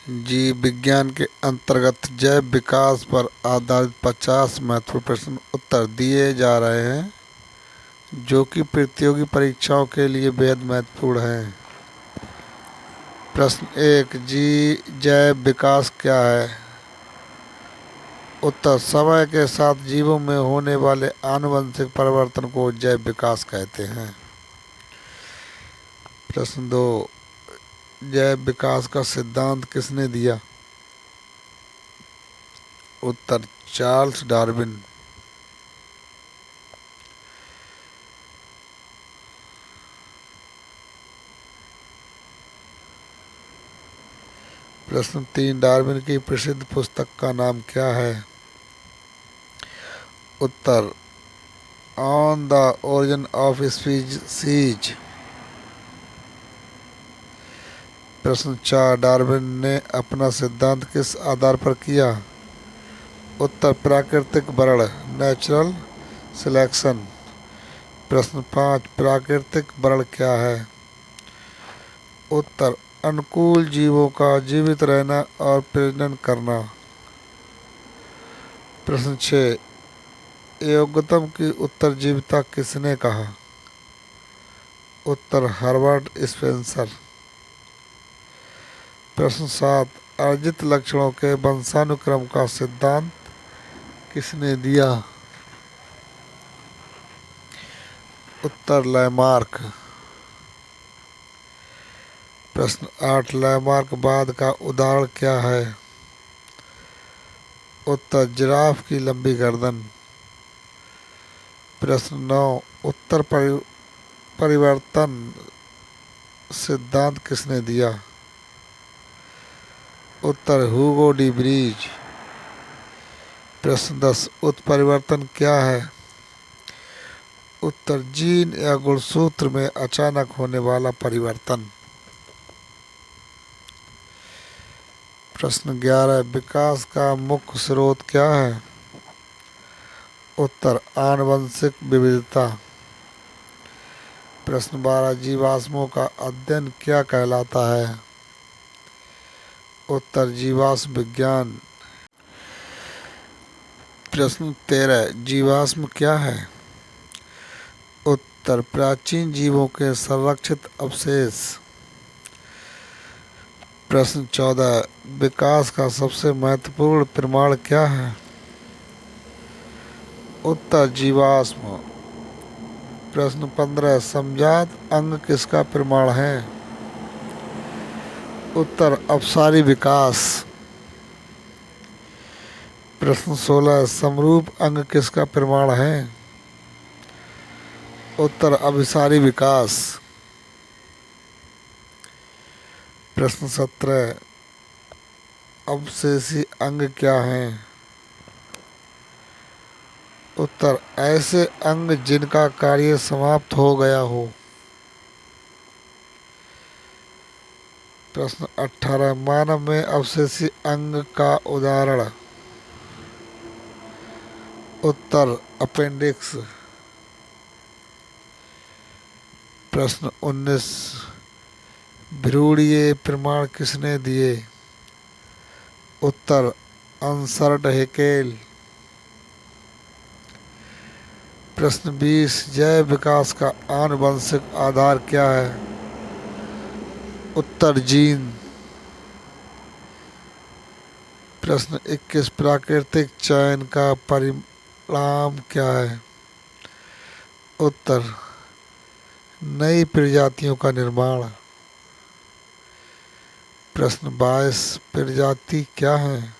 जीव विज्ञान के अंतर्गत जैव विकास पर आधारित 50 महत्वपूर्ण प्रश्न उत्तर दिए जा रहे हैं, जो कि प्रतियोगी परीक्षाओं के लिए बेहद महत्वपूर्ण हैं। प्रश्न 1, जैव विकास क्या है? उत्तर, समय के साथ जीवों में होने वाले आनुवंशिक परिवर्तन को जैव विकास कहते हैं। प्रश्न 2, जैव विकास का सिद्धांत किसने दिया? उत्तर, चार्ल्स डार्विन। प्रश्न 3, डार्विन की प्रसिद्ध पुस्तक का नाम क्या है? उत्तर, on the origin of species. प्रश्न 4, डार्विन ने अपना सिद्धांत किस आधार पर किया? उत्तर, प्राकृतिक वर्ण, नेचुरल सिलेक्शन। प्रश्न 5, प्राकृतिक वर्ण क्या है? उत्तर, अनुकूल जीवों का जीवित रहना और प्रजनन करना। प्रश्न 6, योग्यतम की उत्तरजीविता किसने कहा? उत्तर, हर्बर्ट स्पेंसर। प्रश्न 7, अर्जित लक्षणों के वंशानुक्रम का सिद्धांत किसने दिया? उत्तर, लैमार्क। प्रश्न 8, लैमार्कवाद का उदाहरण क्या है? उत्तर, जिराफ की लंबी गर्दन। प्रश्न 9, उत्तर परिवर्तन सिद्धांत किसने दिया? उत्तर, ह्यूगो डी ब्रीज। प्रश्न 10, उत्परिवर्तन क्या है? उत्तर, जीन या गुणसूत्र में अचानक होने वाला परिवर्तन। प्रश्न 11, विकास का मुख्य स्रोत क्या है? उत्तर, आनुवंशिक विविधता। प्रश्न 12, जीवाश्मों का अध्ययन क्या कहलाता है? उत्तर, जीवाश्म विज्ञान। प्रश्न 13, जीवाश्म क्या है? उत्तर, प्राचीन जीवों के संरक्षित अवशेष। प्रश्न 14, विकास का सबसे महत्वपूर्ण प्रमाण क्या है? उत्तर, जीवाश्म। प्रश्न 15, समजात अंग किसका प्रमाण है? उत्तर, अपसारी विकास। प्रश्न 16, समरूप अंग किसका प्रमाण है? उत्तर, अभिसारी विकास। प्रश्न 17, अवशेषी अंग क्या हैं? उत्तर, ऐसे अंग जिनका कार्य समाप्त हो गया हो। प्रश्न 18, मानव में अवशेषी अंग का उदाहरण? उत्तर, अपेंडिक्स। प्रश्न 19, भ्रूणीय प्रमाण किसने दिए? उत्तर, अन्सर्ड हैकेल। प्रश्न 20, जैव विकास का आनुवंशिक आधार क्या है? उत्तर, जीन। प्रश्न 21, प्राकृतिक चयन का परिणाम क्या है? उत्तर, नई प्रजातियों का निर्माण। प्रश्न 22, प्रजाति क्या है?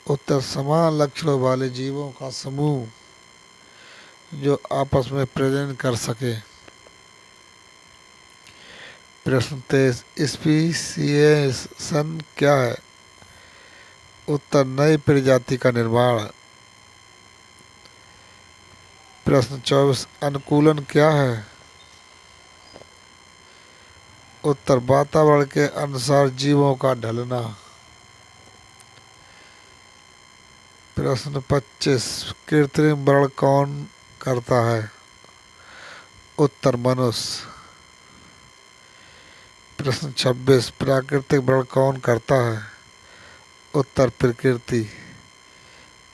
उत्तर, समान लक्षणों वाले जीवों का समूह जो आपस में प्रजनन कर सके। प्रश्न 23, स्पीसिएशन क्या है? उत्तर, नई प्रजाति का निर्माण। प्रश्न 24, अनुकूलन क्या है? उत्तर, वातावरण के अनुसार जीवों का ढलना। प्रश्न 25, कृत्रिम वर्ण कौन करता है? उत्तर, मनुष्य। प्रश्न 26, प्राकृतिक वर्णन कौन करता है? उत्तर प्रकृति।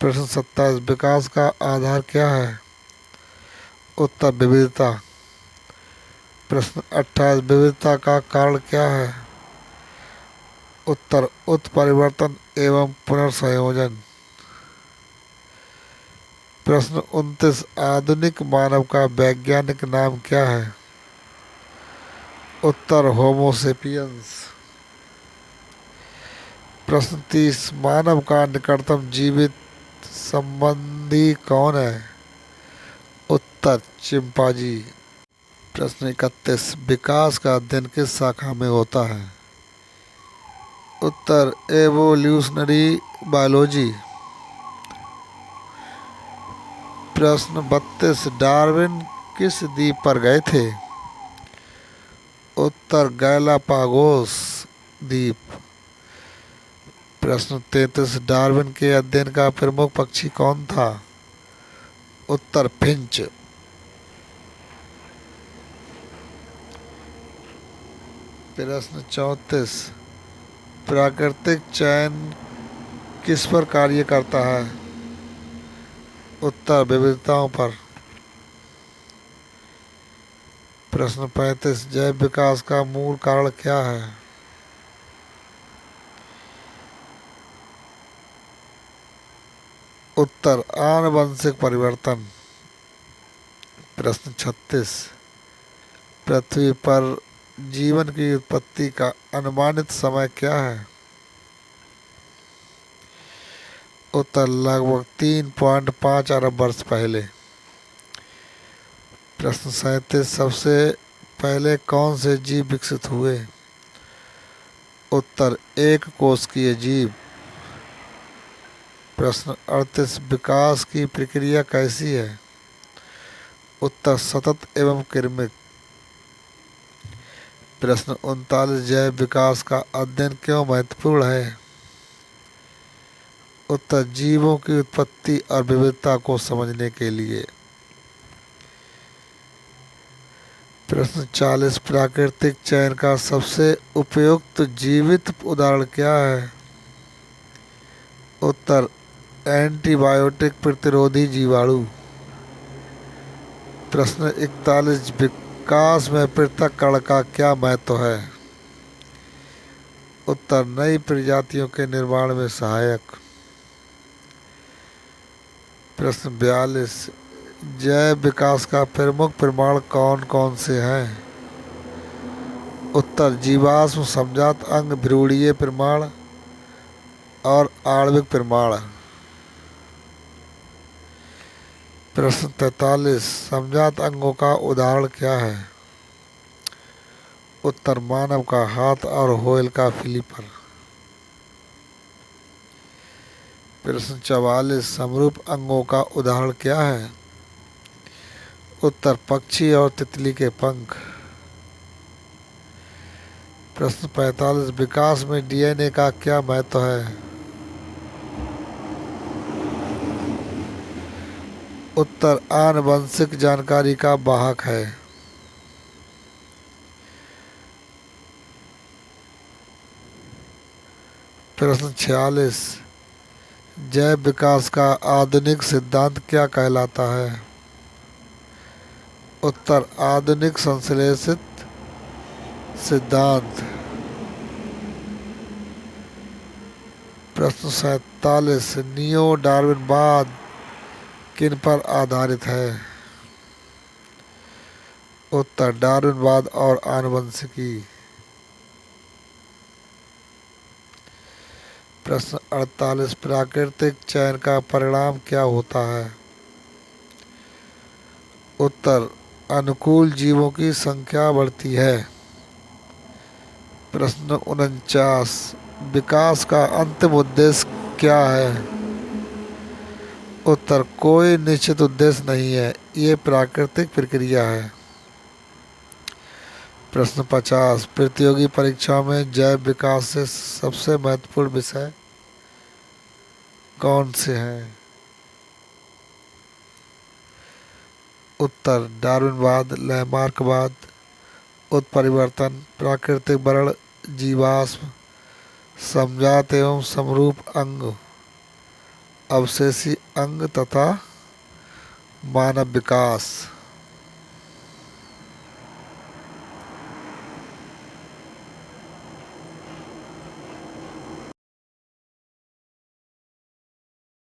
प्रश्न 27, विकास का आधार क्या है? उत्तर विविधता। प्रश्न 28, विविधता का कारण क्या है? उत्तर उत्परिवर्तन एवं पुनर्संयोजन। प्रश्न 29, आधुनिक मानव का वैज्ञानिक नाम क्या है? उत्तर होमोसेपियंस। प्रश्न 30, मानव का निकटतम जीवित संबंधी कौन है? उत्तर चिंपांजी। प्रश्न 31, विकास का अध्ययन किस शाखा में होता है? उत्तर एवोल्यूशनरी बायोलॉजी। प्रश्न 32, डार्विन किस द्वीप पर गए थे? उत्तर गैलापागोस द्वीप। प्रश्न 33, डार्विन के अध्ययन का प्रमुख पक्षी कौन था? उत्तर फिंच। प्रश्न 34, प्राकृतिक चयन किस पर कार्य करता है? उत्तर विविधताओं पर। प्रश्न 35, जैव विकास का मूल कारण क्या है? उत्तर आनुवंशिक परिवर्तन। प्रश्न 36, पृथ्वी पर जीवन की उत्पत्ति का अनुमानित समय क्या है? उत्तर लगभग 3.5 अरब वर्ष पहले। प्रश्न 37, सबसे पहले कौन से जीव विकसित हुए? उत्तर एक कोशिकीय जीव। प्रश्न 38, विकास की प्रक्रिया कैसी है? उत्तर सतत एवं क्रमिक। प्रश्न 39, जैव विकास का अध्ययन क्यों महत्वपूर्ण है? उत्तर जीवों की उत्पत्ति और विविधता को समझने के लिए। प्रश्न 40, प्राकृतिक चयन का सबसे उपयुक्त जीवित उदाहरण क्या है? उत्तर एंटीबायोटिक प्रतिरोधी जीवाणु। प्रश्न 41, विकास में पृथक्करण का क्या महत्व है? उत्तर नई प्रजातियों के निर्माण में सहायक। प्रश्न 42, जैव विकास का प्रमुख प्रमाण कौन कौन से हैं? उत्तर जीवाश्म समजात अंग, भ्रूणीय प्रमाण और आणविक प्रमाण। प्रश्न 43, समजात अंगों का उदाहरण क्या है? उत्तर मानव का हाथ और व्हेल का फ्लिपर। प्रश्न 44, समरूप अंगों का उदाहरण क्या है? उत्तर पक्षी और तितली के पंख। प्रश्न 45, विकास में डीएनए का क्या महत्व है? उत्तर आनुवंशिक जानकारी का वाहक है। प्रश्न 46, जैव विकास का आधुनिक सिद्धांत क्या कहलाता है? उत्तर आधुनिक संश्लेषित सिद्धांत। प्रश्न 47, नियो डार्विनवाद किन पर आधारित है? उत्तर डार्विनवाद और आनुवंशिकी। प्रश्न 48, प्राकृतिक चयन का परिणाम क्या होता है? उत्तर अनुकूल जीवों की संख्या बढ़ती है। प्रश्न 49, विकास का अंतिम उद्देश्य क्या है? उत्तर कोई निश्चित उद्देश्य नहीं है, ये प्राकृतिक प्रक्रिया है। प्रश्न 50, प्रतियोगी परीक्षाओं में जैव विकास से सबसे महत्वपूर्ण विषय कौन से हैं? उत्तर डार्विनवाद, लैमार्कवाद उत्परिवर्तन, प्राकृतिक वर्ण, जीवाश्म, समजात एवं समरूप अंग, अवशेषी अंग तथा मानव विकास।